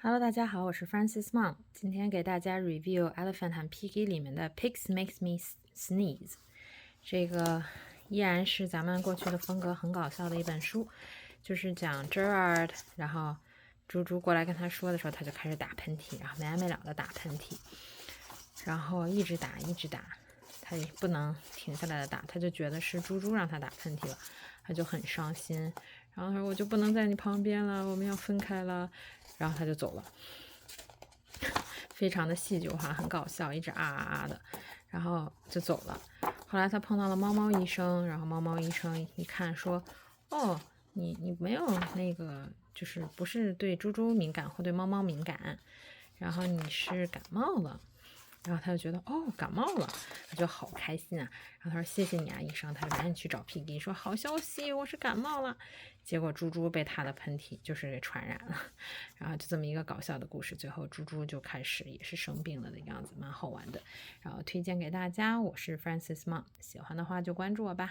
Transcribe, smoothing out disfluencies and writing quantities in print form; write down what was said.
Hello，大家好，我是 Francis Mom，今天给大家 review Elephant and Piggy 里面的 Pigs Makes Me Sneeze。这个依然是咱们过去的风格，很搞笑的一本书，就是讲 Gerard，然后猪猪过来跟他说的时候，他就开始打喷嚏，然后没完没了的打喷嚏，然后一直打，他也不能停下来的打，他就觉得是猪猪让他打喷嚏了，他就很伤心，然后他说我就不能在你旁边了，我们要分开了，然后他就走了。非常的戏剧化，很搞笑，一直啊啊啊的，然后就走了。后来他碰到了猫猫医生，然后猫猫医生一看说：“哦，你没有那个，就是不是对猪猪敏感或对猫猫敏感，然后你是感冒了。”然后他就觉得哦感冒了，他就好开心啊。然后他说谢谢你啊医生，他就赶紧去找 Piggy 说好消息，我是感冒了。结果猪猪被他的喷嚏就是给传染了，然后就这么一个搞笑的故事，最后猪猪就开始也是生病了的样子，蛮好玩的。然后推荐给大家，我是 Francis Mom，喜欢的话就关注我吧。